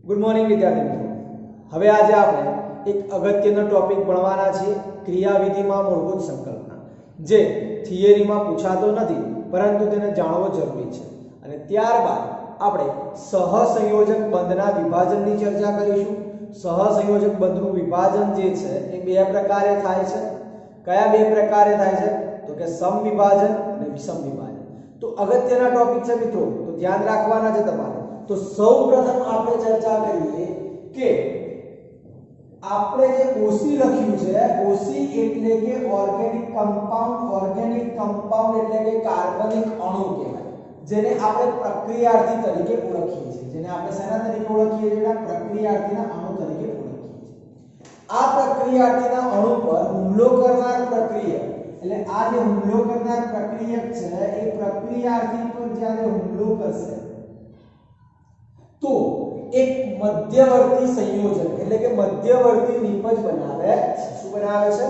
Good morning विद्यार्थी मित्रों। હવે આજે આપણે એક અગત્યનો ટોપિક ભણવાના છીએ, ક્રિયાવિધિમાં મૂળભૂત સંકલ્પના, જે થિયરીમાં પૂછાતો નથી પરંતુ તેને જાણવો જરૂરી છે। અને ત્યારબાદ આપણે સહસંયોજક બંધના વિભાજનની ચર્ચા કરીશું। સહસંયોજક બંધનું વિભાજન જે છે એ બે પ્રકારે થાય છે। કયા બે પ્રકારે થાય છે? તો કે સમવિભાજન અને વિષમ વિભાજન। તો અગત્યના ટોપિક છે મિત્રો, તો ધ્યાન રાખવાના છે તમારે। तो સૌપ્રથમ આપણે ચર્ચા કરીએ કે આપણે જે ઓસી લખ્યું છે, ઓસી એટલે કે ઓર્ગેનિક કમ્પાઉન્ડ એટલે કે કાર્બનિક અણુ કહેવાય, જેને આપણે પ્રક્રિયાર્થી તરીકે ઓળખીએ છીએ। જેને આપણે શેના તરીકે ઓળખીએ છીએ? પ્રક્રિયાર્થીના અણુ તરીકે ઓળખીએ છીએ। આ પ્રક્રિયાર્થીના અણુ પર હુમલો કરનાર પ્રક્રિયક, એટલે આ જે હુમલો કરનાર પ્રક્રિયક છે એ પ્રક્રિયાર્થી પર જ્યારે હુમલો કરશે तो एक मध्यवर्ती संयोजन એટલે કે મધ્યવર્તી નિપજ બનાવે છે। શું બનાવે છે?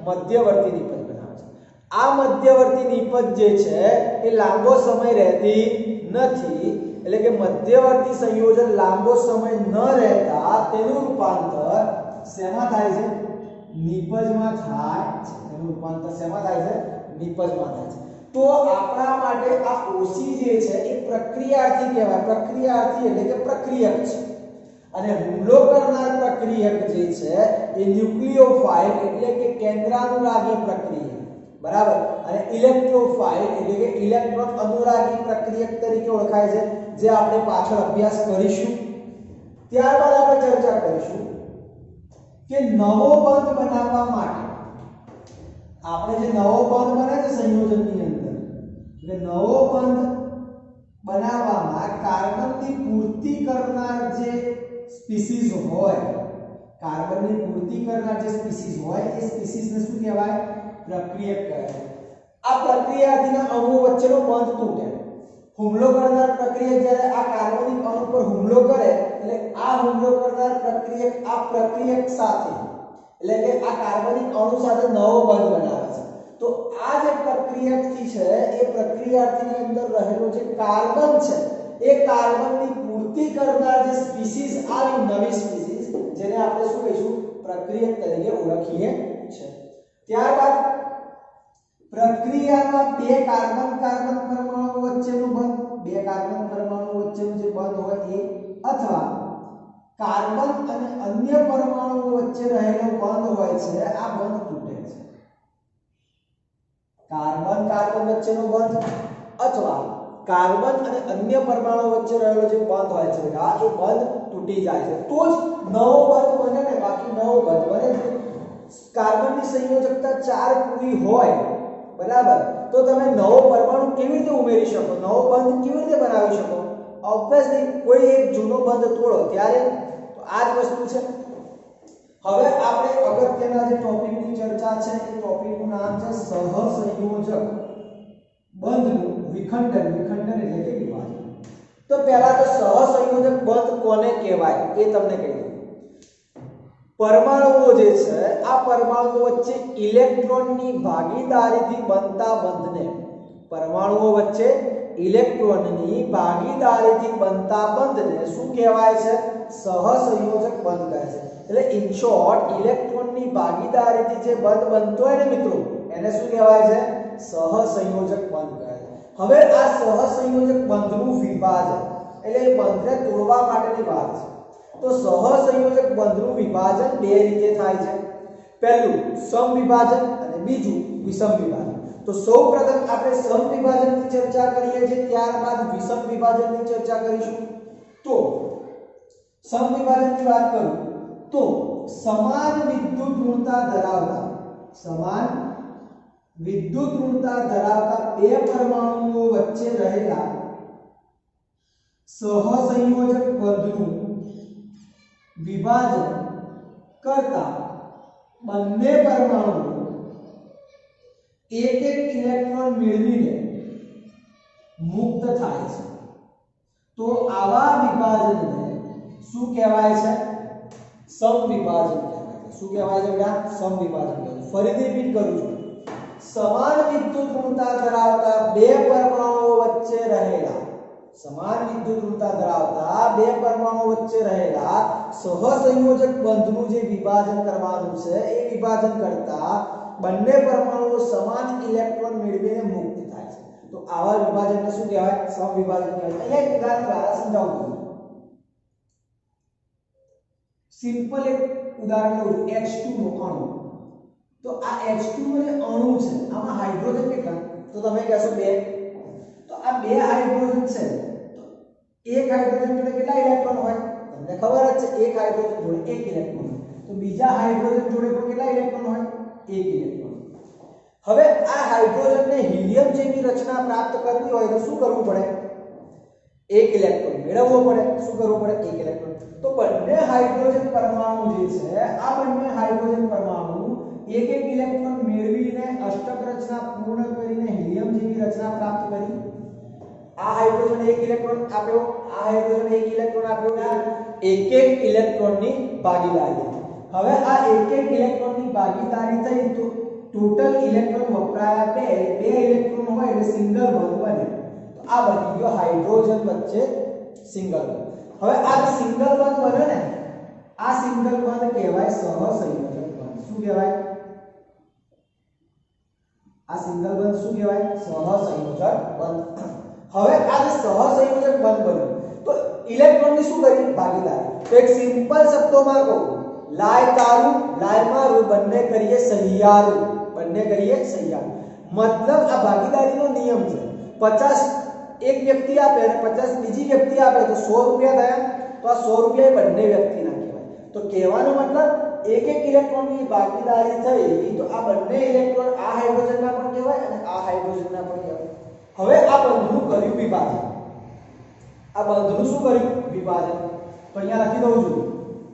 મધ્યવર્તી નિપજ બનાવે છે। આ મધ્યવર્તી નિપજ જે છે એ લાંબો સમય રહેતી નથી, એટલે કે મધ્યવર્તી સંયોજન લાંબો સમય ન રહેતા તેનું રૂપાંતર શેમાં થાય છે? નિપજમાં થાય છે। તેનું રૂપાંતર શેમાં થાય છે? નિપજમાં થાય છે। तो આપણા માટે આ ઓસી જે છે એ પ્રક્રિયાર્થી કહેવાય। પ્રક્રિયાર્થી એટલે કે પ્રક્રિયક છે, અને હુમલો કરનાર પ્રક્રિયક જે છે એ ન્યુક્લિયોફાઇલ એટલે કે કેન્દ્રાનુરાગી પ્રક્રિયક, બરાબર, અને ઇલેક્ટ્રોફાઇલ એટલે કે ઇલેક્ટ્રોન અનુરાગી પ્રક્રિયક તરીકે ઓળખાય છે, જે આપણે પાછળ અભ્યાસ કરીશું। ત્યારબાદ આપણે ચર્ચા કરીશું કે નવો બંધ બનાવવા માટે આપણે જે નવો બંધ બને છે સંયોજનની અંદર, એટલે નવો બંધ બનાવવામાં કાર્બનની પૂર્તિ કરનાર જે સ્પીસીઝ હોય, કાર્બનની પૂર્તિ કરનાર જે સ્પીસીઝ હોય એ સ્પીસીઝને શું કહેવાય? પ્રક્રિયક કહેવાય। આ પ્રક્રિયાર્થીના અણુઓ વચ્ચેનો બંધ તૂટે। હુમલો કરનાર પ્રક્રિયક જ્યારે આ કાર્બનિક અણુ પર હુમલો કરે, એટલે આ હુમલો કરનાર પ્રક્રિયક આ પ્રક્રિયક સાથે, એટલે કે આ કાર્બનિક અણુ સાથે નવો બંધ બનાવે છે। તો આ જે પ્રક્રિયકથી છે એ પ્રક્રિયાર્થીની અંદર રહેલો જે કાર્બન છે એ કાર્બનની પૂર્તિ કરનાર જે સ્પીસીઝ આવી, નવી સ્પીસીઝ, જેને આપણે શું કહીશું? પ્રક્રિયક તરીકે ઓળખીએ છીએ। ત્યારબાદ પ્રક્રિયામાં બે કાર્બન પરમાણુ વચ્ચેનું બંધ, બે કાર્બન પરમાણુ વચ્ચેનું જે બંધ હોય એ, અથવા કાર્બન અને અન્ય પરમાણુઓ વચ્ચે રહેલો બંધ હોય છે, આ બંધ તૂટે છે। કાર્બન વચ્ચેનો બંધ અથવા કાર્બન અને અન્ય પરમાણુઓ વચ્ચે રહેલો જે બંધ હોય છે આ એ બંધ તૂટી જાય છે, તો જ નવો બંધ બને ને, બાકી નવો બંધ બને જ નહીં। કાર્બનની સંયોજકતા 4 પૂરી હોય, બરાબર, તો તમે નવો પરમાણુ કેવી રીતે ઉમેરી શકો? નવો બંધ કેવી રીતે બનાવી શકો? ઓબ્વિયસલી કોઈ એક જૂનો બંધ તોડો ત્યારે। આ જ વસ્તુ છે। હવે આપણે અગત્યના જે ટોપિકની ચર્ચા છે એ ટોપિકનું નામ છે સહસંયોજક બંધનું વિખંડન। વિખંડન એટલે કે વિભાજન। તો પહેલા તો સહસંયોજક બંધ કોને કહેવાય એ તમને કહી દઉં। પરમાણુઓ જે છે આ પરમાણુઓ વચ્ચે ઇલેક્ટ્રોનની ભાગીદારીથી બનતા બંધને, પરમાણુઓ વચ્ચે ઇલેક્ટ્રોનની ભાગીદારીથી બનતા બંધને શું કહેવાય છે? સહસંયોજક બંધ કહે છે। એટલે ઇન શોર્ટ, ઇલેક્ટ્રોનની ભાગીદારીથી જે બંધ બનતો હોય ને મિત્રો, એને શું કહેવાય છે? સહસંયોજક બંધ કહે છે। હવે આ સહસંયોજક બંધનું વિભાજન, એટલે એ બંધને તોડવા માટેની વાત છે। તો સહસંયોજક બંધનું વિભાજન બે રીતે થાય છે। પહેલું સમવિભાજન અને બીજું વિષમ વિભાજન। તો સૌપ્રથમ આપણે સમવિભાજનની ચર્ચા કરીએ છીએ, ત્યારબાદ વિષમ વિભાજનની ચર્ચા કરીશું। તો સમવિભાજનની વાત કરું તો સમાન વિદ્યુત ઋણતા ધરાવતા બે પરમાણુઓ વચ્ચે રહેલા સહસંયોજક બંધનું વિભાજન કરતા બંને પરમાણુઓ એક ઇલેક્ટ્રોન મેળવીને મુક્ત થાય છે। તો આવા વિભાજનને શું કહેવાય છે? સમવિભાજન કહેવાય છે। શું કહેવાય છે બેટા? સમવિભાજન કહેવાય છે। ફરીથી રિપીટ કરું છું। સમાન વિદ્યુત ઋણતા ધરાવતા બે પરમાણુઓ વચ્ચે રહેલા સમાન વિદ્યુત ઋણતા ધરાવતા બે પરમાણુ વચ્ચે રહેલા સહસંયોજક બંધનું જે વિભાજન કરવાનું છે એ વિભાજન કરતા બંને પરમાણુઓ સમાન ઇલેક્ટ્રોન મેળવીને મુક્ત થાય છે। તો આવા વિભાજનને શું કહેવાય? સમવિભાજન કહેવાય। અહીંયા એક ઉદાહરણ દ્વારા સમજાવું છું। સિમ્પલ એક ઉદાહરણ લઉં છું, H2 નો અણુ। તો આ H2 નો જે અણુ છે આમાં હાઇડ્રોજન કેટલા? તો તમે કહેશો 2। તો આ બે હાઇડ્રોજન છે, તો એક હાઇડ્રોજન જોડે કેટલા ઇલેક્ટ્રોન હોય? તમને ખબર જ છે, એક હાઇડ્રોજન જોડે એક ઇલેક્ટ્રોન। તો બીજા હાઇડ્રોજન જોડે પણ કેટલા ઇલેક્ટ્રોન હોય? એક ઇલેક્ટ્રોન। હવે આ હાઇડ્રોજનને હિલિયમ જેવી રચના પ્રાપ્ત કરવી હોય તો શું કરવું પડે? એક ઇલેક્ટ્રોન મેળવવો પડે। શું કરવું પડે? એક ઇલેક્ટ્રોન। તો બંને હાઇડ્રોજન પરમાણુ જે છે આ બંને હાઇડ્રોજન પરમાણુ એક એક ઇલેક્ટ્રોન મેળવીને અષ્ટક રચના પૂર્ણ કરીને હિલિયમ જેવી રચના પ્રાપ્ત કરી। આ હાઇડ્રોજન એક ઇલેક્ટ્રોન આપ્યો, આ હાઇડ્રોજન એક ઇલેક્ટ્રોન આપ્યો, એક એક ઇલેક્ટ્રોનની ભાગીદારી। હવે આ એક એક ઇલેક્ટ્રોનની ભાગીદારી થઈ તો ટોટલ ઇલેક્ટ્રોન વપરાયા બે ઇલેક્ટ્રોન હોય એટલે સિંગલ બોન્ડ બને। તો આ બની ગયો હાઇડ્રોજન વચ્ચે સિંગલ બોન્ડ। હવે આ સિંગલ બોન્ડ બન્યો ને, આ સિંગલ બોન્ડ કહેવાય સહસંયોજક બોન્ડ। શું કહેવાય? આ સિંગલ બોન્ડ શું કહેવાય? સહસંયોજક બોન્ડ। હવે આ જે સહસંયોજક બોન્ડ બન્યો તો ઇલેક્ટ્રોનની શું કરી? ભાગીદારી। તો એક સિમ્પલ શબ્દોમાં કહું, લાય તારું લાય મારું બંને કરીએ સહિયારું, બંને કરીએ સહિયારું। મતલબ આ ભાગીદારીનો નિયમ છે। 50 એક વ્યક્તિ આપે અને 50 બીજી વ્યક્તિ આપે તો 100 રૂપિયા થયા। તો આ 100 રૂપિયા બંને વ્યક્તિના કહેવાય। તો કહેવાનો મતલબ એક એક ઇલેક્ટ્રોનની ભાગીદારી થઈ તો આ બંને ઇલેક્ટ્રોન આ હાઇડ્રોજનના પણ કહેવાય અને આ હાઇડ્રોજનના પણ કહેવાય। હવે આ બંધનું કર્યું વિભાજન। આ બંધનું શું કર્યું? વિભાજન। તો અહીંયા લખી દઉં છું,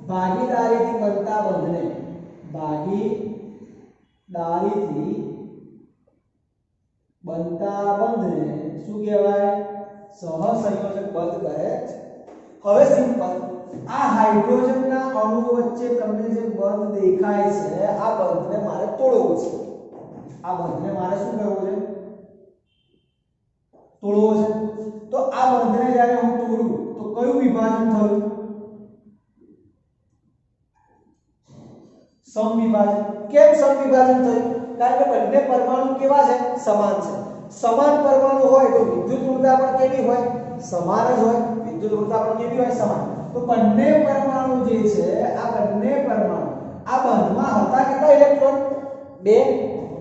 ભાગીદારીથી બનતા બંધને, ભાગીદારીથી બનતા બંધને શું કહેવાય? સહસંયોજક બંધ કહે છે। હવે સિમ્પલ, આ હાઇડ્રોજનના અણુઓ વચ્ચે તમને જે બંધ દેખાય છે આ બંધને મારે તોડવો છે। આ બંધને મારે શું કરવું છે? તોડવો છે। તો આ બંધને જ્યારે હું તોડું તો કયું વિભાજન થયું? સમવિભાજન। કેમ સમવિભાજન થયું? કારણ કે બંને પરમાણુ કેવા છે? સમાન છે। સમાન પરમાણુ હોય તો વિદ્યુત ઊર્જા પણ કેવી હોય? સમાન જ હોય। વિદ્યુત ઊર્જા પણ કેવી હોય? સમાન। તો બંને પરમાણુ જે છે આ બંને પરમાણુ આ બંધમાં હતા કેટલા ઇલેક્ટ્રોન? 2।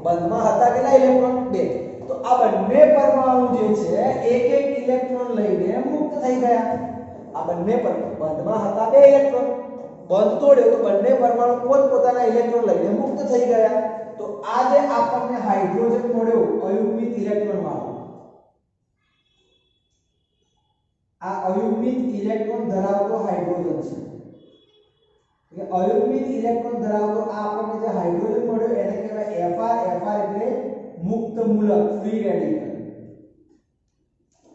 બંધમાં હતા કેટલા ઇલેક્ટ્રોન? 2। તો આ બંને પરમાણુ જે છે એક એક ઇલેક્ટ્રોન લઈને મુક્ત થઈ ગયા। આ બંને બંધમાં હતા 2 ઇલેક્ટ્રોન, બંધ તોડ્યો તો બંને પરમાણુ પોતપોતાના ઇલેક્ટ્રોન લઈને મુક્ત થઈ ગયા। તો આ જે આપણને હાઇડ્રોજન મળ્યો અયુગ્મિત ઇલેક્ટ્રોન વાળો, આ અયુગ્મિત ઇલેક્ટ્રોન ધરાવતો હાઇડ્રોજન છે। કે અયુગ્મિત ઇલેક્ટ્રોન ધરાવતો આ આપણને જે હાઇડ્રોજન મળ્યો એને કહેવાય Fr। Fr એટલે મુક્ત મૂલક, ફ્રી રેડિકલ।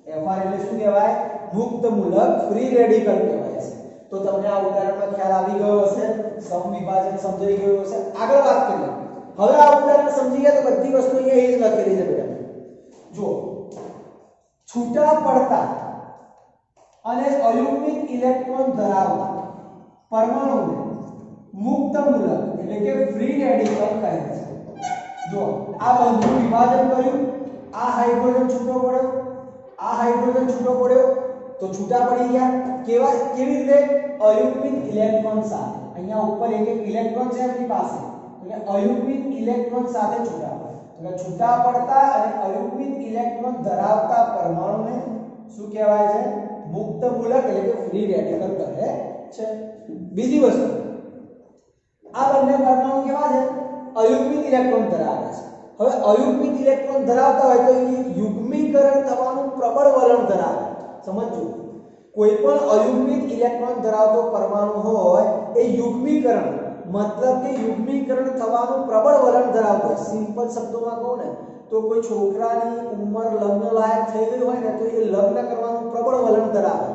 Fr એટલે શું કહેવાય? મુક્ત મૂલક, ફ્રી રેડિકલ કહેવાય છે। તો તમને આ ઉદાહરણમાં ખ્યાલ આવી ગયો હશે, સમવિભાજન સમજાઈ ગયું હશે। આગળ વાત કરીએ। હવે આ ઉદાહરણ સમજી ગયા તો બધી વસ્તુ અહીંયા એ જ લખેલી છે બેટા। જો છૂટા પડતા અને અયુગ્મિત ઇલેક્ટ્રોન ધરાવતા પરમાણુને મુક્ત મૂલક એટલે કે ફ્રી રેડિકલ કહે છે। જો આ બંધનું વિભાજન કર્યું, આ હાઇડ્રોજન છૂટો પડ્યો, આ હાઇડ્રોજન છૂટો પડ્યો તો છૂટા પડી ગયા। કેવી રીતે? અયુગ્મિત ઇલેક્ટ્રોન સાથે। અહીંયા ઉપર એક એક ઇલેક્ટ્રોન છે એમની પાસે, એટલે અયુગ્મિત ઇલેક્ટ્રોન સાથે છૂટા પડે। એટલે છૂટા પડતા અને અયુગ્મિત ઇલેક્ટ્રોન ધરાવતા પરમાણુને શું કહેવાય છે? મુક્ત મૂલક એટલે કે ફ્રી રેડિકલ કહે છે। બીજી વસ્તુ, આ બંને પરમાણુ કેવા છે? અયુગ્મિત ઇલેક્ટ્રોન ધરાવે છે। હવે અયુગ્મિત ઇલેક્ટ્રોન ધરાવતા હોય તો એ યુગ્મીકરણ થવાનું પ્રબળ વલણ ધરાવે। સમજો, કોઈ પણ અયુગ્મિત ઇલેક્ટ્રોન ધરાવતો પરમાણુ હોય એ યુગ્મીકરણ મતલબ કે યુગ્મીકરણ થવાનું પ્રબળ વલણ ધરાવતો હોય। સિમ્પલ શબ્દોમાં કહું ને તો કોઈ છોકરાની ઉંમર લગ્ન લાયક થઈ ગઈ હોય ને તો એ લગ્ન કરવાનું પ્રબળ વલણ ધરાવે।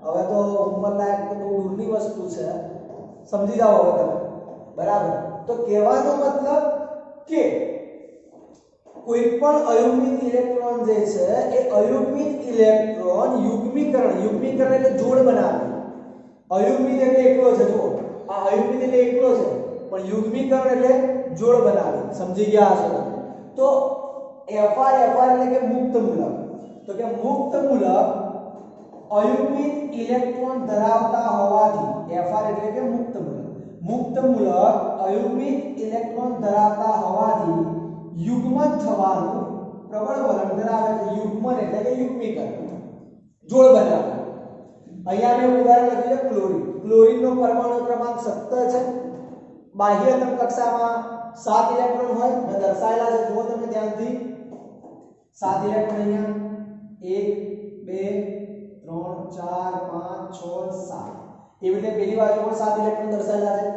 હવે તો ઉંમર લાયક તો બહુ દૂરની વસ્તુ છે, સમજી જાઓ હવે તમે, બરાબર? તો કહેવાનો મતલબ કે કોઈ પણ અયુગ્મિત ઇલેક્ટ્રોન જે છે એ અયુગ્મિત ઇલેક્ટ્રોન યુગ્મીકરણ એટલે જોડ બનાવે. અયુગ્મિત એટલે એકલો છે, જો આ અયુગ્મિત એટલે એકલો છે, પણ યુગ્મીકરણ એટલે જોડ બનાવે. સમજી ગયા હશો? તો Fr એટલે કે મુક્ત મૂલક. તો કે મુક્ત મૂલક અયુગ્મિત ઇલેક્ટ્રોન ધરાવતા હોવાથી Fr એટલે કે મુક્ત મૂલક અયુગ્મિત ઇલેક્ટ્રોન ધરાવતા હોવાથી યુગ્મન થવાનું પ્રબળ વલણ ધરાવે છે. યુગ્મન એટલે કે યુગ્મીકરણ, જોડ બનાવે. અહીંયા મેં ઉદાહરણ લખ્યું છે ક્લોરીન. ક્લોરીનનો પરમાણુ ક્રમાંક 17 છે. બાહ્યતમ કક્ષામાં 7 ઇલેક્ટ્રોન હોય, મેં દર્શાવેલા છે, જુઓ તમે ધ્યાનથી. 7 ઇલેક્ટ્રોન અહીંયા 1 2 3 4 5 6 7. એવી રીતે પેલી બાજુ પણ 7 ઇલેક્ટ્રોન દર્શાવેલા છે.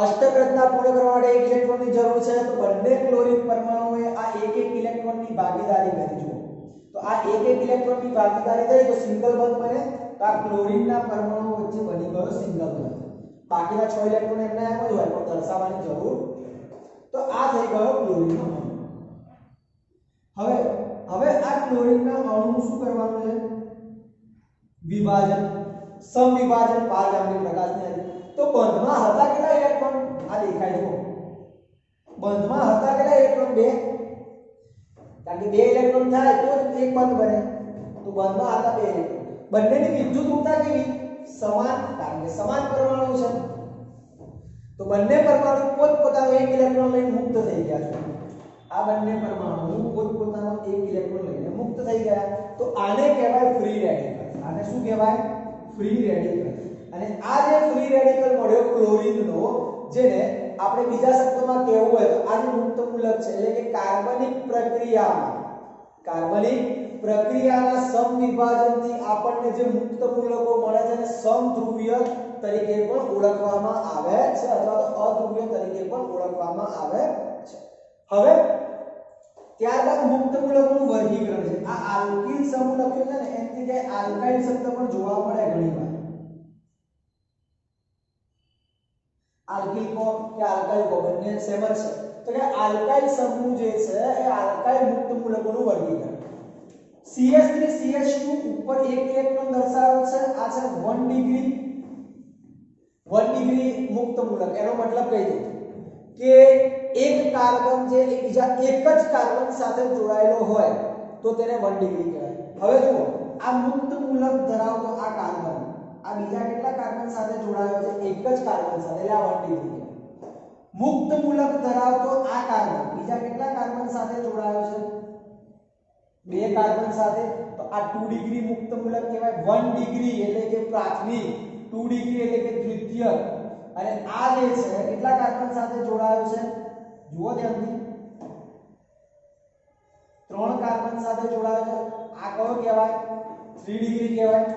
અષ્ટક રચના પૂર્ણ કરવા માટે 1 ઇલેક્ટ્રોનની જરૂર છે, તો બંને ક્લોરીન પરમાણુઓએ આ 1 ઇલેક્ટ્રોનની ભાગીદારી કરી. જુઓ તો આ 1 ઇલેક્ટ્રોનની ભાગીદારી થઈ તો સિંગલ બંધ બને. તો આ ક્લોરીનના પરમાણુ વચ્ચે બની ગયો સિંગલ બંધ. બાકીના 6 ઇલેક્ટ્રોન એમને એમ જ હોય, પણ દર્શાવવાની જરૂર. તો આ થઈ ગયો ક્લોરીનનો અણુ. હવે આ ક્લોરીનના અણુનું શું કરવાનું છે? વિભાજન, સમવિભાજન પારગામી પ્રકાશની હતી. તો બંધમાં હતા કેટલા ઇલેક્ટ્રોન? આ દેખાય છે. બંધમાં હતા કેટલા ઇલેક્ટ્રોન? 2. કારણ કે 2 ઇલેક્ટ્રોન થાય તો જ એક બંધ બને. તો બંધમાં હતા 2 ઇલેક્ટ્રોન. બંનેની વિદ્યુત ઊર્જા કેવી? સમાન, કારણ કે સમાન પરમાણુ છે. તો બંને પરમાણુ પોતપોતાનો 1 ઇલેક્ટ્રોન લઈને મુક્ત થઈ ગયા છે. આ બંને પરમાણુ પોતપોતાનો 1 ઇલેક્ટ્રોન લઈને મુક્ત થઈ ગયા. તો આને કહેવાય ફ્રી રેડિકલ. આને શું કહેવાય? Free radical. અને આ જે ફ્રી રેડિકલ મળ્યો ક્લોરીનનો, જેને આપણે બીજા શબ્દોમાં કહેવું હોય તો આ જે મુક્ત મૂલક છે, એટલે કે કાર્બનિક પ્રક્રિયાના સમવિભાજનથી આપણને જે મુક્ત મૂલકો મળે છે, એને સમધ્રુવીય તરીકે પણ ઓળખવામાં આવે છે, અથવા તો અધ્રુવીય તરીકે પણ ઓળખવામાં આવે છે. હવે ત્યારબાદ મુક્ત મૂલકોનું વર્ગીકરણ છે. આ આલ્કિલ સમૂહ લખ્યો છે ને, એની જગ્યાએ આલ્કાઇલ શબ્દ પણ જોવા મળે ઘણીવાર. આલ્કિલ કો કે આલ્કાઇલ કો બંને સેમ જ છે. તો કે આલ્કાઇલ સમૂહ જે છે એ આલ્કાઇલ મુક્ત મૂલકોનું વર્ગીકરણ. CH3 CH2 ઉપર 1 ઇલેક્ટ્રોન દર્શાવ્યો છે. આ છે 1 ડિગ્રી મુક્ત મૂલક. એનો મતલબ કહી દઉં કે એક કાર્બન જે બીજા એક જ કાર્બન સાથે જોડાયેલો હોય તો તેને 1 ડિગ્રી કહેવાય. હવે જુઓ, આ મુક્ત મૂલક ધરાવતો આ કાર્બન આ બીજા કેટલા કાર્બન સાથે જોડાયો છે? એક જ કાર્બન સાથે, એટલે આ 1 ડિગ્રી કહેવાય. મુક્ત મૂલક ધરાવતો આ કાર્બન બીજા કેટલા કાર્બન સાથે જોડાયો છે? 2 કાર્બન સાથે, તો આ 2 ડિગ્રી મુક્ત મૂલક કહેવાય. 1 ડિગ્રી એટલે કે પ્રાથમિક, 2 ડિગ્રી એટલે કે દ્વિતીય. અને આ જે છે કેટલા કાર્બન સાથે જોડાયો છે? જુઓ ધ્યાનથી, 3 કાર્બન સાથે જોડાયો છે. આ કયો કહેવાય? 3 ડિગ્રી કહેવાય.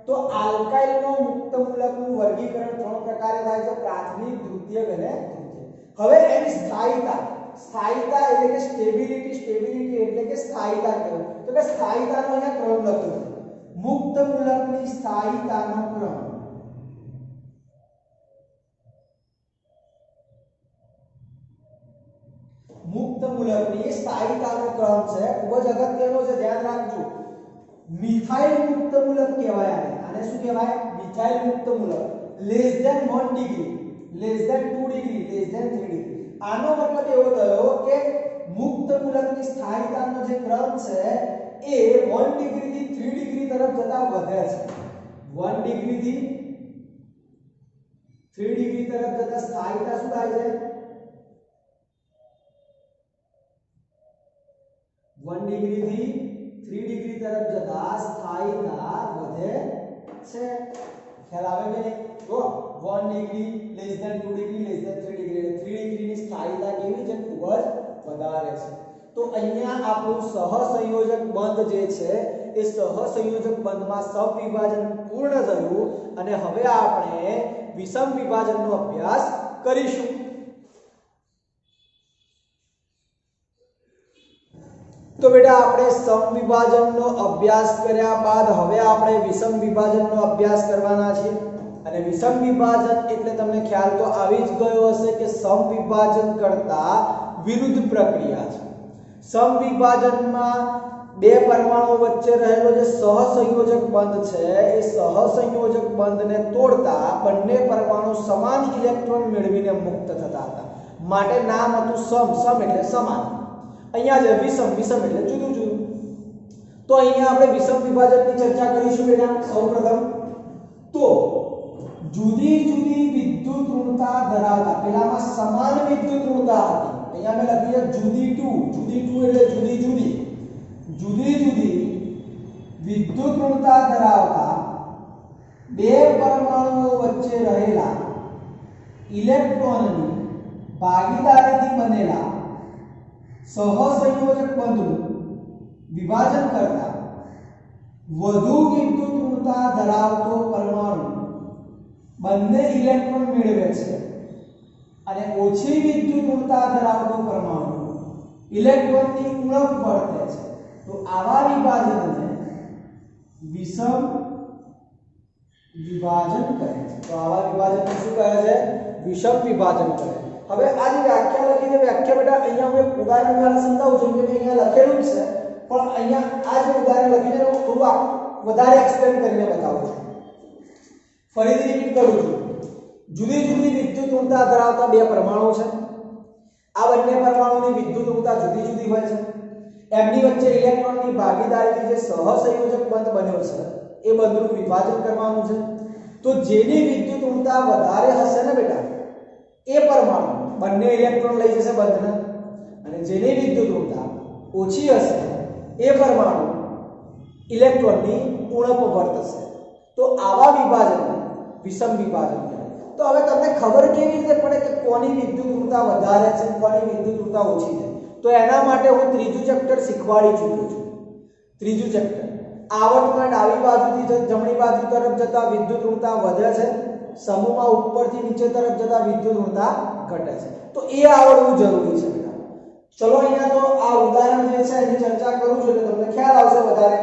તો આલ્કાઇલનો મુક્ત મૂલકનું વર્ગીકરણ 3 પ્રકારે થાય છે: પ્રાથમિક, દ્વિતીયક અને તૃતીયક. હવે એની સ્થાયીતા એટલે કે સ્ટેબિલિટી એટલે કે સ્થાયીતા કહેવાય. તો કે સ્થાયીતાનો અહીંયા ક્રમ લખ્યો છે. મુક્ત મૂલકની સ્થાયીતાનો ક્રમ. મુક્ત મૂલકની સ્થાયીતાનો ક્રમ છે, ખૂબ જ અગત્યનો છે, ધ્યાન રાખજો. મિથાઇલ મુક્ત મૂલક કહેવાય આને. શું કહેવાય? મિથાઇલ મુક્ત મૂલક. Less than 1 degree, less than 2 degree, less than 3 degree. આનો મતલબ એવો થયો કે મુક્ત મૂલકની સ્થાયીતાનો જે ક્રમ છે એ 1 ડિગ્રી થી 3 ડિગ્રી તરફ જતા વધે છે. 1 ડિગ્રી થી 3 ડિગ્રી તરફ જતા સ્થાયીતા શું થાય છે? 1 ડિગ્રી થી 3 ડિગ્રી તરફ જતા સ્થાયીતા વધે છે. ખ્યાલ આવે કે નહીં? તો 1 degree less than 2 degree less than 3 degree, 3 ડિગ્રીની સ્થાયીતા કેવી છે? ખૂબ જ વધારે છે. તો અહીંયા આપણું સહસંયોજક બંધ જે છે એ સહસંયોજક બંધમાં સમવિભાજન પૂર્ણ થયું અને હવે આપણે વિષમ વિભાજનનો અભ્યાસ કરીશું. તો બેટા આપણે સમવિભાજનનો અભ્યાસ કર્યા બાદ હવે આપણે વિષમ વિભાજનનો અભ્યાસ કરવાના છે. અને વિષમ વિભાજન એટલે તમને ખ્યાલ તો આવી જ ગયો હશે કે સમવિભાજન કરતા વિરુદ્ધ પ્રક્રિયા છે. સમવિભાજનમાં બે પરમાણુઓ વચ્ચે રહેલો જે સહસંયોજક બંધ છે એ સહસંયોજક બંધને તોડતા બંને પરમાણુ સમાન ઇલેક્ટ્રોન મેળવીને મુક્ત થતા હતા માટે નામ હતું સમ. સમ એટલે સમાન. અહીંયા જે વિષમ. વિષમ એટલે જુદું જુદું. તો અહીંયા આપણે વિષમ વિભાજનની ચર્ચા કરીશું બેટા. સૌપ્રથમ તો જુદી જુદી વિદ્યુત ઋણતા ધરાવતા, પેલામાં સમાન વિદ્યુત ઋણતા હતી, અહીંયા મેં લખી છે જુદી ટુ. જુદી ટુ એટલે જુદી જુદી. જુદી જુદી વિદ્યુત ઋણતા ધરાવતા બે પરમાણુઓ વચ્ચે રહેલા ઇલેક્ટ્રોનની ભાગીદારીથી બનેલા સહસંયોજક બંધનું વિભાજન કરતા વધુ વિદ્યુત ઋણતા ધરાવતો પરમાણુ બંને ઇલેક્ટ્રોન મેળવે છે અને ઓછી વિદ્યુત ઋણતા ધરાવતો પરમાણુ ઇલેક્ટ્રોનની ઉણપ વર્તે છે. તો આવા વિભાજનને વિષમ વિભાજન કહે છે. તો આવા વિભાજનને શું કહે છે? વિષમ વિભાજન કહે. હવે આ જે વ્યાખ્યા લખી છે, વ્યાખ્યા બેટા અહીંયા હું એક ઉદાહરણ દ્વારા સમજાવું છું કે અહીંયા લખેલું જ છે, પણ અહીંયા આ જે ઉદાહરણ લખ્યું છે હું થોડું વધારે એક્સપ્લેન કરીને બતાવું છું. ફરીથી રિપીટ કરું છું. જુદી જુદી વિદ્યુત ઋણતા ધરાવતા બે પરમાણુ છે. આ બંને પરમાણુની વિદ્યુત ઋણતા જુદી જુદી હોય છે. એમની વચ્ચે ઇલેક્ટ્રોનની ભાગીદારીથી જે સહસંયોજક બંધ બન્યો છે એ બંધનું વિભાજન કરવાનું છે. તો જેની વિદ્યુત ઋણતા વધારે હશે ને બેટા એ પરમાણુ બંને ઇલેક્ટ્રોન લઈ જશે બંધના, અને જેની વિદ્યુત ઋણતા ઓછી હશે એ પરમાણુ ઇલેક્ટ્રોનની ઉણપ વર્તશે. તો આવા વિભાજનને વિષમ વિભાજન કહેવાય. તો હવે તમને ખબર કેવી રીતે પડે કે કોની વિદ્યુત ઋણતા વધારે છે, કોની વિદ્યુત ઋણતા ઓછી છે? તો એના માટે હું ત્રીજું ચેપ્ટર શીખવાડી ચૂક્યો છું. ત્રીજું ચેપ્ટર આવર્તમાં ડાબી બાજુથી જમણી બાજુ તરફ જતા વિદ્યુત ઋણતા વધે છે, સમૂહમાં ઉપરથી નીચે તરફ જતા વિદ્યુત ઋણતા ઘટે છે. તો એ આવડવું જરૂરી છે બેટા. ચલો અહીંયા તો આ ઉદાહરણ જે છે એની ચર્ચા કરું છું એટલે તમને ખ્યાલ આવશે વધારે.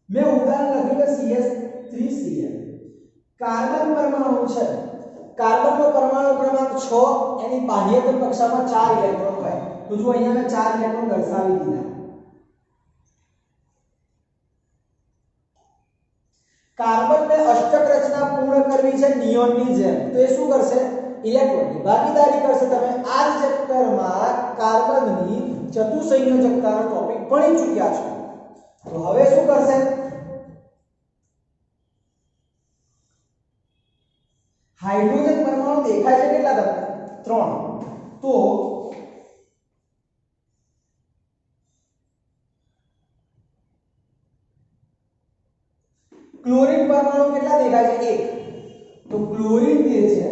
મેં ઉદાહરણ લખ્યું કે CH3Cl. કાર્બન પરમાણુ છે. કાર્બનનો પરમાણુ ક્રમાંક 6, એની બાહ્યતમ કક્ષામાં 4 ઇલેક્ટ્રોન હોય. તો જો અહીંયા મેં 4 ઇલેક્ટ્રોન દર્શાવી દીધા. કાર્બનને અષ્ટક રચના પૂર્ણ કરવી છે નિયોનની જેમ. તો એ શું કરશે? ઇલેક્ટ્રોનની ભાગીદારી કરશે. તમે આ ચેપ્ટરમાં કાર્બનની ચતુસંયોજકતાનો ટોપિક ભણી ચૂક્યા છો. તો હવે શું કરશે? હાઇડ્રોજન પરમાણુ દેખાય છે કેટલા તમને? 3. તો ક્લોરીન પરમાણુ કેટલા દેખાય છે? 1. તો ક્લોરીન જે છે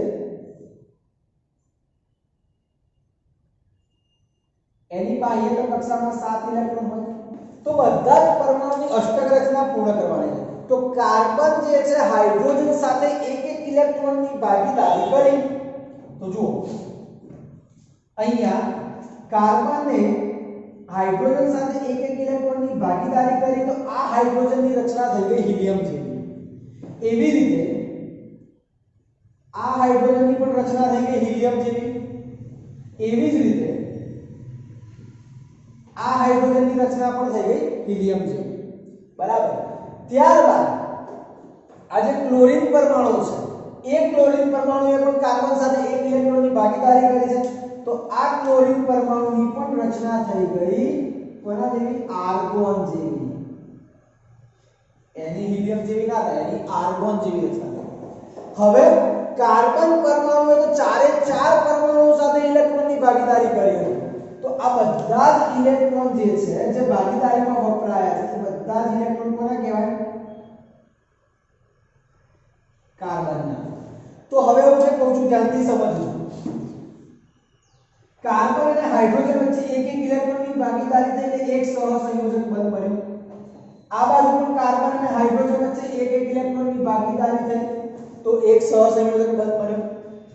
એની બાહ્યતમ કક્ષામાં 7 ઇલેક્ટ્રોન હોય. તો બધા જ પરમાણુની અષ્ટક રચના પૂર્ણ કરવાની છે. તો કાર્બન જે છે હાઇડ્રોજન સાથે એક એક ઇલેક્ટ્રોનની ભાગીદારી કરી. તો જુઓ અહીંયા કાર્બને હાઇડ્રોજન સાથે એક એક ઇલેક્ટ્રોનની ભાગીદારી કરી તો આ હાઇડ્રોજનની રચના થઈ ગઈ હિલિયમ જેવી. એવી રીતે આ હાઇડ્રોજનની પણ રચના થઈ ગઈ હિલિયમ જેવી. એવી જ રીતે આ હાઇડ્રોજનની રચના પણ થઈ ગઈ હિલિયમ જેવી. બરાબર. ત્યારબાદ આ જે ક્લોરીન પરમાણુ છે એ ક્લોરીન પરમાણુએ પણ કાર્બન સાથે એક ઇલેક્ટ્રોનની ભાગીદારી કરી છે. તો આ ક્લોરીન પરમાણુની પણ રચના થઈ ગઈ કોના જેવી? આર્ગોન જેવી. એની હિલિયમ જેવી ના થાય, એની આર્ગોન જેવી રચના થાય. હવે કાર્બન પરમાણુએ તો ચારે ચાર પરમાણુઓ સાથે ઇલેક્ટ્રોનની ભાગીદારી કરી હતી. તો આ બધા જ ઇલેક્ટ્રોન જે છે જે ભાગીદારીમાં વપરાયા છે તે બધા જ ઇલેક્ટ્રોન કોના કહેવાય? કાર્બનના. તો હવે હું જે કહું છું ધ્યાનથી સમજજો. કાર્બન અને હાઇડ્રોજન વચ્ચે એક એક ઇલેક્ટ્રોનની ભાગીદારી થઈને એક સહસંયોજક બંધ બન્યો. આ બાજુ પણ કાર્બન અને હાઇડ્રોજન વચ્ચે એક એક ઇલેક્ટ્રોનની ભાગીદારી થઈ તો એક સહસંયોજક બંધ બન્યો.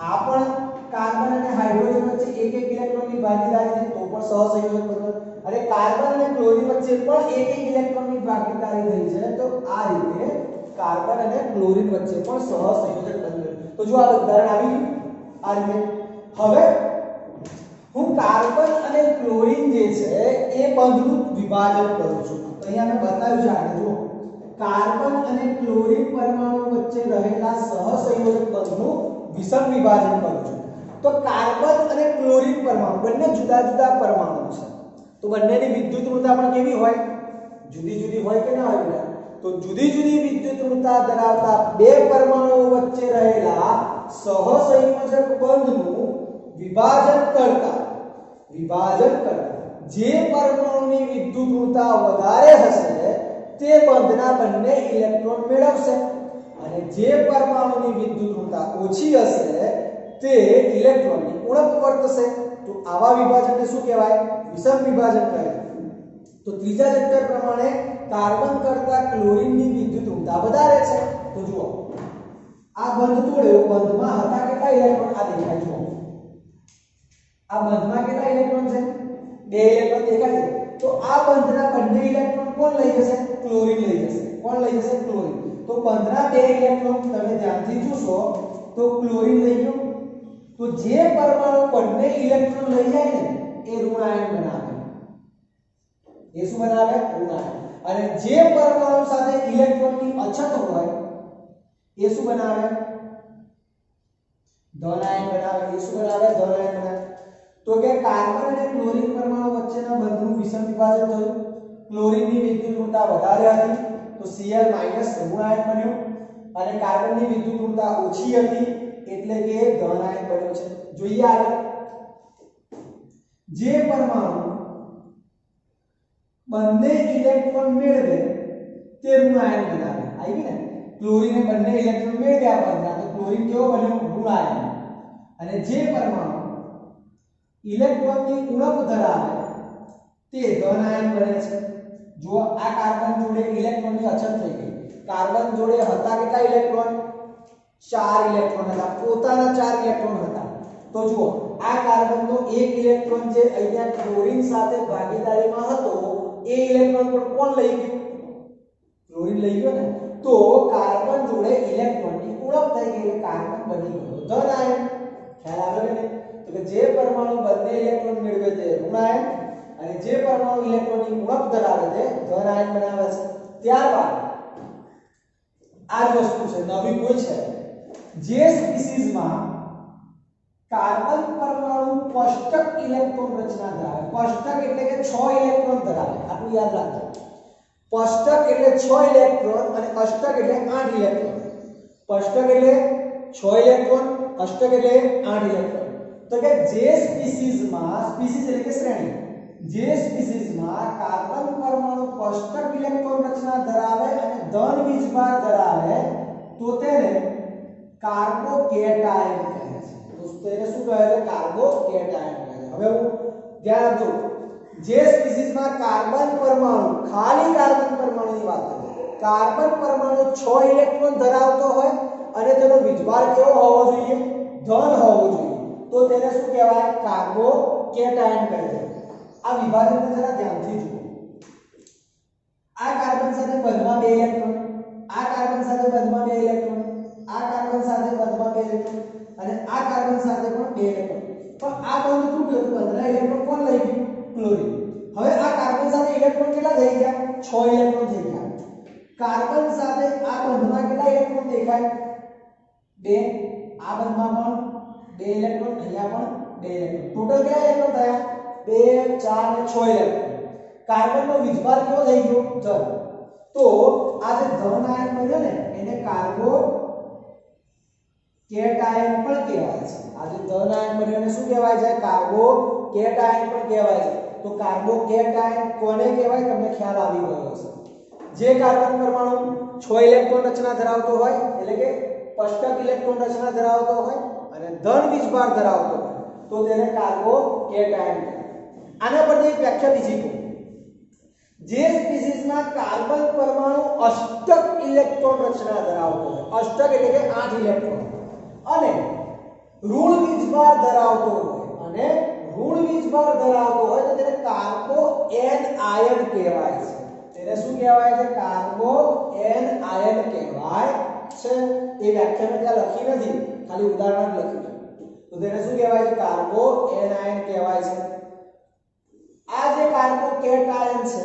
આ પણ કાર્બન અને હાઇડ્રોજન વચ્ચે એક એક ઇલેક્ટ્રોનની ભાગીદારી થઈ તો પણ સહસંયોજક બન્યો. અને કાર્બન અને ક્લોરીન વચ્ચે પણ એક એક ઇલેક્ટ્રોનની ભાગીદારી થઈ છે તો આ રીતે કાર્બન અને ક્લોરીન વચ્ચે પણ સહસંયોજક બંધ બન્યો. તો જો આ ઉદાહરણ આવી ગયું આ રીતે. હવે હું કાર્બન અને ક્લોરીન જે છે એ બંધનું વિભાજન કરું છું. તો અહીંયા મેં બતાવ્યું છે આગળ જુઓ, કાર્બન અને ક્લોરીન પરમાણુ વચ્ચે રહેલા સહસંયોજક બંધનું વિષમ વિભાજન કરું છું. તો કાર્બન અને ક્લોરીન પરમાણુ બંને જુદા જુદા પરમાણુ છે, તો બંનેની વિદ્યુત ઋણતા પણ કેવી હોય? જુદી જુદી હોય કે ના હોય બેટા? તો જુદી જુદી વિદ્યુત ઋણતા ધરાવતા બે પરમાણુઓ વચ્ચે રહેલા સહસંયોજક બંધનું વિભાજન કરતા જે પરમાણુની વિદ્યુત ઋણતા વધારે હશે તે બંધના બંને ઇલેક્ટ્રોન મેળવશે, અને જે પરમાણુની વિદ્યુત ઋણતા ઓછી હશે તે ઇલેક્ટ્રોનની ઉણપ વર્તશે. તો આવા વિભાજનને શું કહેવાય? વિષમ વિભાજન કહેવાય. તો ત્રીજા ચેપ્ટર પ્રમાણે કાર્બન કરતા ક્લોરીનની વિદ્યુત ઋણતા વધારે છે. તો જુઓ, આ બંધ તોડ્યો, બંધમાં હતા કેટલા ઇલેક્ટ્રોન? આ દેખાય જુઓ, આ બંધમાં કેટલા ઇલેક્ટ્રોન છે? 2 ઇલેક્ટ્રોન દેખાય છે. તો આ બંધના બંને ઇલેક્ટ્રોન કોણ લઈ જશે? ક્લોરીન લઈ જશે. કોણ લઈ જશે? ક્લોરીન. તો બંધના 2 ઇલેક્ટ્રોન તમે ધ્યાનથી જોશો તો ક્લોરીન લઈ ગયો. તો જે પરમાણુ બંને ઇલેક્ટ્રોન લઈ જાય ને એ ઋણ આયન બનાવે. એ શું બનાવે? ઋણ આયન. અને જે પરમાણુ સાથે ઇલેક્ટ્રોનની અછત હોય એ શું બનાવે? ધન આયન બનાવે. એ શું બનાવે? ધન આયન બનાવે. તો કે કાર્બન અને ક્લોરીન પરમાણુ વચ્ચેના બંધનું વિષમ વિભાજન થયું. ક્લોરીનની વિદ્યુત ઋણતા વધારે હતી તો Cl- ઋણ આયન બન્યું, અને કાર્બનની વિદ્યુત ઋણતા ઓછી હતી એટલે કે ધન આયન બન્યો છે. જોઈએ આગળ, જે પરમાણુ બંને ઇલેક્ટ્રોન મેળવે તે ઋણ આયન બનાવે. આવી ને, ક્લોરીને બંને ઇલેક્ટ્રોન મેળવ્યા બંધના, તો ક્લોરીન કેવો બન્યો? ઋણ આયન. અને જે પરમાણુ ઇલેક્ટ્રોનની ઉણપ ધરાવે તે ધન આયન બને છે. જો આ કાર્બન જોડે ઇલેક્ટ્રોનની અછત થઈ ગઈ, કાર્બન જોડે હતા કેટલા ઇલેક્ટ્રોન? 4 ઇલેક્ટ્રોન હતા, પોતાના 4 ઇલેક્ટ્રોન હતા. તો જુઓ, આ કાર્બનનો 1 ઇલેક્ટ્રોન જે અહીંયા ક્લોરીન સાથે ભાગીદારીમાં હતો એ ઇલેક્ટ્રોન પણ કોણ લઈ ગયું? ક્લોરીન લઈ ગયો ને. તો કાર્બન જોડે ઇલેક્ટ્રોનની ઉણપ થઈ ગઈ એટલે કાર્બન બની ગયો ધન આયન. ખ્યાલ આવ્યો ને? તો કે જે પરમાણુ બંને ઇલેક્ટ્રોન મેળવે તે ઋણ આયન, અને જે પરમાણુ ઇલેક્ટ્રોનની ઉણપ ધરાવે તે ધન આયન બનાવે છે. ત્યારબાદ આ જ વસ્તુ છે, નવી કોઈ છે. જે સ્પીસીઝમાં કાર્બન પરમાણુ કોષ્ટક ઇલેક્ટ્રોન રચના ધરાવે, કોષ્ટક એટલે કે 6 ઇલેક્ટ્રોન ધરાવે, આટલું યાદ રાખજો. કોષ્ટક એટલે 6 ઇલેક્ટ્રોન અને અષ્ટક એટલે 8 ઇલેક્ટ્રોન. કોષ્ટક એટલે 6 ઇલેક્ટ્રોન, અષ્ટક એટલે 8 ઇલેક્ટ્રોન. તો કે જે સ્પીસીઝમાં, સ્પીસીઝ એટલે કે શ્રેણી, જે સ્પીસીઝમાં કાર્બન પરમાણુ કોષ્ટક ઇલેક્ટ્રોન રચના ધરાવે અને ધન વીજભાર ધરાવે તો તેને કાર્બોકેટાયન કહે છે. તો તેને શું કહે છે? કાર્બોકેટાયન કહે છે. હવે હું ધ્યાન આપજો, જે સ્પીસીઝમાં કાર્બન પરમાણુ, ખાલી કાર્બન પરમાણુની વાત કરું, કાર્બન પરમાણુ 6 ઇલેક્ટ્રોન ધરાવતો હોય અને તેનો વીજભાર કેવો હોવો જોઈએ? ધન હોવો જોઈએ, તો તેને શું કહેવાય? કાર્બોકેટાયન કહે છે. આ વિભાજનને જરા ધ્યાનથી જુઓ. આ કાર્બન સાથે બંધમાં 2 ઇલેક્ટ્રોન, આ કાર્બન સાથે બંધમાં 2 ઇલેક્ટ્રોન, આ કાર્બન સાથે બંધમાં 2 ઇલેક્ટ્રોન, અને આ કાર્બન સાથે પણ 2 ઇલેક્ટ્રોન. પણ આ બંધ તૂટ્યો તો બંધના ઇલેક્ટ્રોન કોણ લઈ ગયું? ક્લોરીન. હવે આ કાર્બન સાથે ઇલેક્ટ્રોન કેટલા થઈ ગયા? 6 ઇલેક્ટ્રોન થઈ ગયા. કાર્બન સાથે આ બંધમાં કેટલા ઇલેક્ટ્રોન દેખાય? 2. આ બંધમાં પણ 2 ઇલેક્ટ્રોન, અહીંયા પણ 2 ઇલેક્ટ્રોન. ટોટલ કેટલા ઇલેક્ટ્રોન થયા? 2, 4 અને 6 ઇલેક્ટ્રોન. કાર્બનનો વીજભાર કેવો થઈ ગયો? ધન. તો આ જે ધન આયન બન્યો ને એને કાર્બોકેટાયન પણ કહેવાય છે. આ જે ધન આયન બન્યો એને શું કહેવાય છે? કાર્બોકેટાયન પણ કહેવાય છે. તો કાર્બોકેટાયન કોને કહેવાય? તમને ખ્યાલ આવી ગયો હશે. જે કાર્બન પરમાણુ 6 ઇલેક્ટ્રોન રચના ધરાવતો હોય એટલે કે અષ્ટક ઇલેક્ટ્રોન રચના ધરાવતો હોય અને ધન વીજભાર ધરાવતો હોય તો તેને કાર્બોકેટાયન કહેવાય. આના પરથી એક વ્યાખ્યા બીજી કહું. જે સ્પીસીઝમાં કાર્બન પરમાણુ અષ્ટક ઇલેક્ટ્રોન રચના ધરાવતો હોય, અષ્ટક એટલે કે 8 ઇલેક્ટ્રોન, અને ઋણ વીજભાર ધરાવતો હોય, અને ઋણ વીજભાર ધરાવતો હોય તો તેને કાર્બોએન આયન કહેવાય છે. તેને શું કહેવાય છે? કાર્બોએન આયન કહેવાય છે. એ વ્યાખ્યા મેં ત્યાં લખી નથી, ખાલી ઉદાહરણ જ લખ્યું છે. તો તો તેને શું કહેવાય છે? કાર્બો એનાયન કહેવાય છે। આ જે કાર્બો કેટાયન છે,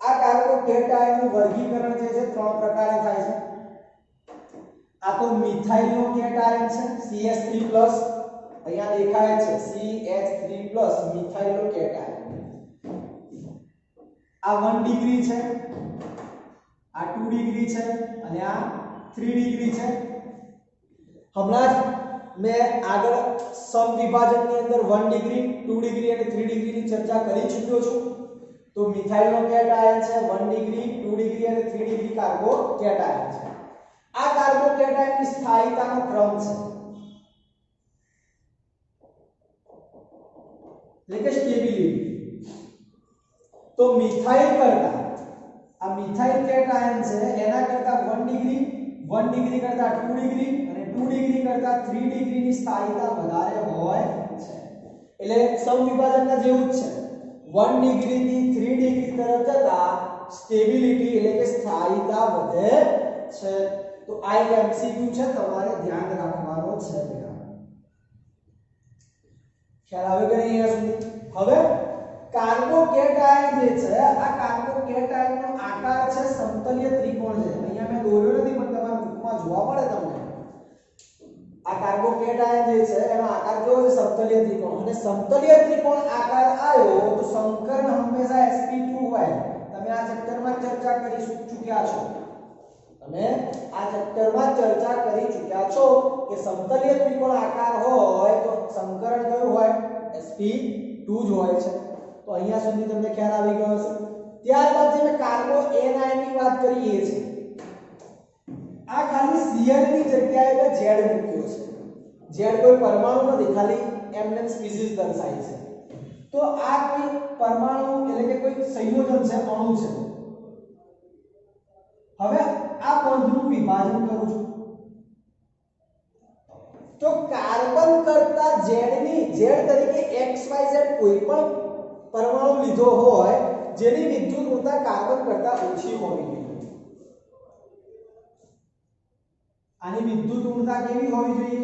આ કાર્બો કેટાયન નું વર્ગીકરણ જે છે ત્રણ પ્રકારે થાય છે। આ તો મિથાઇલ નો કેટાયન છે CH3+, અહીંયા દેખાય છે CH3+, મિથાઇલ નો કેટાયન। આ 1 ડિગ્રી છે, આ 2 ડિગ્રી છે અને આ 3 ડિગ્રી છે। હમણાં જ મેં આગળ સમવિભાજનની અંદર 1 ડિગ્રી 2 ડિગ્રી અને 3 ડિગ્રીની ચર્ચા કરી ચૂક્યો છું। તો મિથાઇલ નો કેટાયન છે 1 ડિગ્રી 2 ડિગ્રી અને 3 ડિગ્રી કાર્બો કેટાયન છે। આ કાર્બો કેટાયનની સ્થાયીતાનો ક્રમ છે, એટલે કે સ્ટેબિલિટી। તો મિથાઇલ કરતા આ મિથાઇલ કેટાયન છે એના કરતા 1 ડિગ્રી કરતા 2 ડિગ્રી અને 2 ડિગ્રી કરતા 3 ડિગ્રીની સ્થાયીતા વધારે હોય છે। એટલે સમવિભાજનના જેવું જ છે। 1 ડિગ્રી થી 3 ડિગ્રી તરફ જતા સ્ટેબિલિટી એટલે કે સ્થાયીતા વધે છે। તો આ એક એમસીક્યુ છે, તમારે ધ્યાન રાખવાનો છે બેટા। ખ્યાલ આવે કે નહીં અહીંયા સુધી? હવે કાર્બો કેટાયન જે છે, આ કાર્બો કેટાયનનો આકાર છે સમતલીય ત્રિકોણ છે। અહીંયા મેં દોર્યો નથી પણ તમારા બુકમાં જોવા મળે તમને। આ કાર્બો કેટાયન જે છે એનો આકાર કેવો છે? સમતલીય ત્રિકોણ। અને સમતલીય ત્રિકોણ આકાર આવ્યો તો સંકર્ણ હંમેશા sp2 હોય। તમે આ ચેપ્ટરમાં ચર્ચા કરી ચૂક્યા છો, તમે આ ચેપ્ટરમાં ચર્ચા કરી ચૂક્યા છો કે સમતલીય ત્રિકોણ આકાર હોય તો સંકરણ કયું હોય? sp2 જ હોય છે। તો અહીંયા સુધી તમને ખ્યાલ આવી ગયો હશે। ત્યારબાદ જે મેં કાર્બો એનાયન ની વાત કરી એ છે, આ ખાલી Cl ની જગ્યાએ મેં Z મૂક્યો છે। Z કોઈ પરમાણુ નથી, ખાલી એમને સ્પીસીસ દર્શાવી છે। તો આ કોઈ પરમાણુ એટલે કે કોઈ સંયોજન છે, અણુ છે। હવે આ બંધનું વિભાજન કરું છું તો કાર્બન કરતા Z તરીકે XYZ કોઈ પણ પરમાણુ લીધો હોય જેની વિદ્યુત ઊર્જા કાર્બન કરતા ઓછી હોવી જોઈએ। આની વિદ્યુત ઊર્જા કેવી હોવી જોઈએ?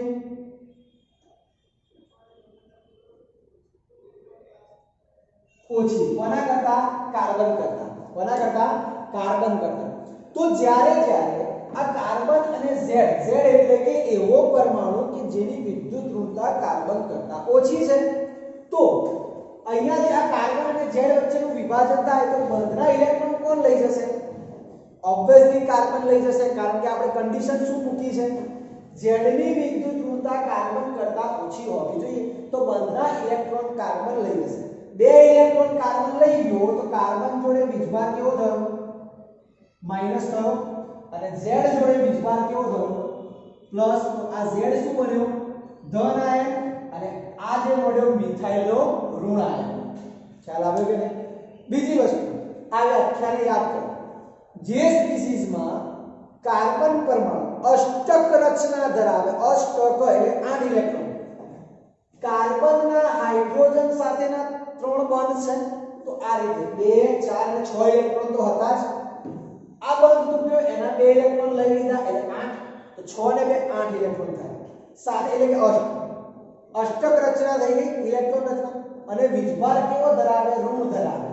ઓછી। કોના કરતા? કાર્બન કરતા। કોના કરતા? કાર્બન કરતા। તો જ્યારે આ કાર્બન અને Z એટલે કે એવો પરમાણુ કે જેની વિદ્યુત ઋણતા કાર્બન કરતા ઓછી છે, તો અહીંયા જે આ કાર્બન અને Z વચ્ચેનું વિભાજન થાય તો બંધના ઇલેક્ટ્રોન કોણ લઈ જશે? ઓબ્વિયસલી કાર્બન લઈ જશે, કારણ કે આપણે કન્ડિશન શું મૂકી છે? Z ની વિદ્યુત ઋણતા કાર્બન કરતા ઓછી હોવી જોઈએ। તો બંધના ઇલેક્ટ્રોન કાર્બન લઈ જશે। બે ઇલેક્ટ્રોન કાર્બન લઈ ગયો તો કાર્બન જોડે વીજભાર કેવો થયો? માઈનસ થયો। અને Z જોડે વીજભાર કેવો થયો? પ્લસ। તો આ Z શું બન્યો? ધન આયન, અને આ જે મળ્યો મિથાઇલનો ઋણ આયન। ખ્યાલ આવ્યો કે નહીં? બીજી વસ્તુ, આ વ્યાખ્યાને યાદ કરો। જે સ્પીસીસમાં કાર્બન પરમાણુ અષ્ટક રચના ધરાવે, અષ્ટક એટલે 8 ઇલેક્ટ્રોન, કાર્બનના હાઇડ્રોજન સાથેના 3 બંધ છે, તો આ રીતે 2 4 અને 6 ઇલેક્ટ્રોન તો હતા જ। આ બંધ તૂટ્યો, એના 2 ઇલેક્ટ્રોન લઈ લીધા એટલે 8, તો 6 ને 2 8 ઇલેક્ટ્રોન થાય। 7 એટલે કે અષ્ટક રચના થઈ ગઈ, ઇલેક્ટ્રોન રચના। અને વીજભાર કેવો ધરાવે? ઋણ ધરાવે।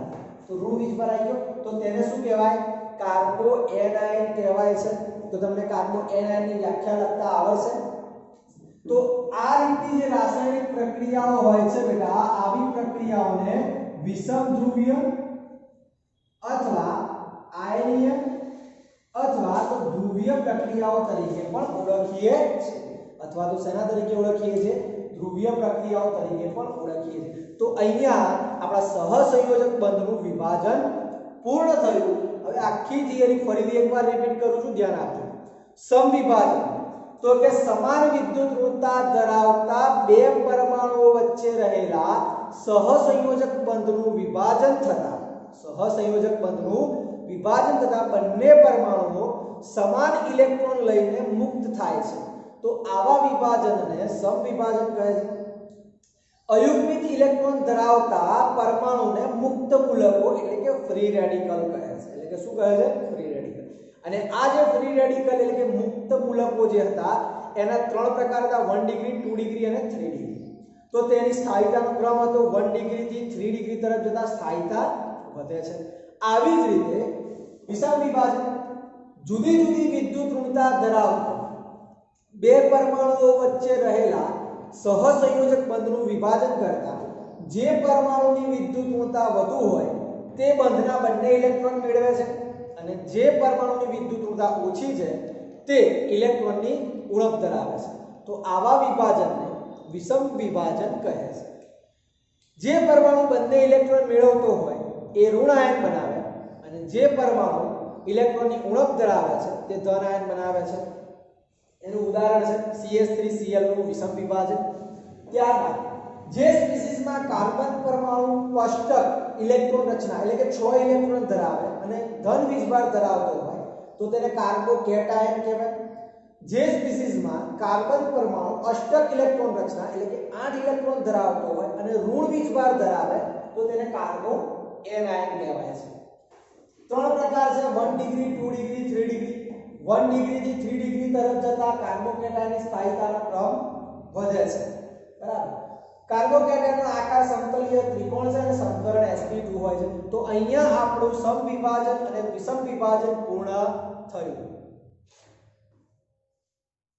તો ઋણ વીજભાર આવી ગયો, તો તેને શું કહેવાય? કાર્બો એનાયન કહેવાય છે। તો તમને કાર્બો એનાયન ની વ્યાખ્યા લખતા આવડશે। તો આ રીતની જે રાસાયણિક પ્રક્રિયાઓ હોય છે બેટા, આવી પ્રક્રિયાઓને વિષમ ધ્રુવીય અથવા આયનીય અથવા તો ધ્રુવીય પ્રક્રિયાઓ તરીકે પણ ઓળખીએ છીએ। અથવા તો શેના તરીકે ઓળખીએ છીએ? ધ્રુવીય પ્રક્રિયાઓ તરીકે પણ ઓળખીએ છીએ। તો અહીંયા આપણા સહસંયોજક બંધનું વિભાજન પૂર્ણ થયું। હવે આખી થિયરી ફરીથી એકવાર રિપીટ કરું છું, ધ્યાન આપજો। સમવિભાજન તો કે સમાન વિદ્યુત ઋણતા ધરાવતા બે પરમાણુઓ વચ્ચે રહેલા સહસંયોજક બંધનું વિભાજન થતા બંને પરમાણુઓ સમાન ઇલેક્ટ્રોન લઈને મુક્ત થાય છે। તો આવા વિભાજનને સમવિભાજન કહે છે। અયુગ્મિત ઇલેક્ટ્રોન ધરાવતા પરમાણુને મુક્ત મૂલકો એટલે કે ફ્રી રેડિકલ કહે છે। એટલે કે શું કહે છે? Free radical. અને આ જે ફ્રી રેડિકલ એટલે કે મુક્ત મૂલકો જે હતા એના 3 પ્રકાર હતા, 1 ડિગ્રી 2 ડિગ્રી અને 3 ડિગ્રી। તો તેની સ્થાયીતાનો ક્રમ હતો 1 ડિગ્રી થી 3 ડિગ્રી તરફ જતા સ્થાયીતા વધે છે. આવી જ રીતે વિષમ વિભાજન જુદી જુદી વિદ્યુત ઋણતા ધરાવતા બે પરમાણુઓ વચ્ચે રહેલા સહસંયોજક બંધનું વિભાજન કરતા જે પરમાણુની વિદ્યુત ઋણતા વધુ હોય તે બંધના બંને ઇલેક્ટ્રોન મેળવે છે અને જે પરમાણુની વિદ્યુત ઋણતા ઓછી છે તે ઇલેક્ટ્રોનની ઉણપ ધરાવે છે. તો આવા વિભાજનને વિષમ વિભાજન કહે છે. જે પરમાણુ બંને ઇલેક્ટ્રોન મેળવતો હોય એ ઋણ આયન બનાવે અને જે પરમાણુ ઇલેક્ટ્રોનની ઉણપ ધરાવે છે તે ધન આયન બનાવે છે. એનું ઉદાહરણ છે CH3Cl નું વિષમ વિભાજન. ત્યારબાદ જે સ્પીસીસમાં કાર્બન પરમાણુ કોષ્ટક ઇલેક્ટ્રોન રચના એટલે કે 6 ઇલેક્ટ્રોન ધરાવે અને ધન વીજભાર ધરાવતો હોય તો તેને કાર્બોકેટાયન કહેવાય. જે સ્પીસીસમાં કાર્બન પરમાણુ અષ્ટક ઇલેક્ટ્રોન રચના એટલે કે 8 ઇલેક્ટ્રોન ધરાવતો હોય અને ઋણ વીજભાર ધરાવે તો તેને કાર્બો એનાયન કહેવાય છે. ત્રણ પ્રકાર છે 1 ડિગ્રી 2 ડિગ્રી 3 ડિગ્રી. 1 ડિગ્રી થી 3 ડિગ્રી તરફ જતા કાર્બોકેટાયનની સ્થાયીતાનો ક્રમ વધે છે. બરાબર. કાર્બોકેટાયનનો આકાર સમતલીય ત્રિકોણ છે અને સમકરણ sp2 હોય છે. તો અહીંયા આપણું સમવિભાજન અને વિષમ વિભાજન પૂર્ણ થયું.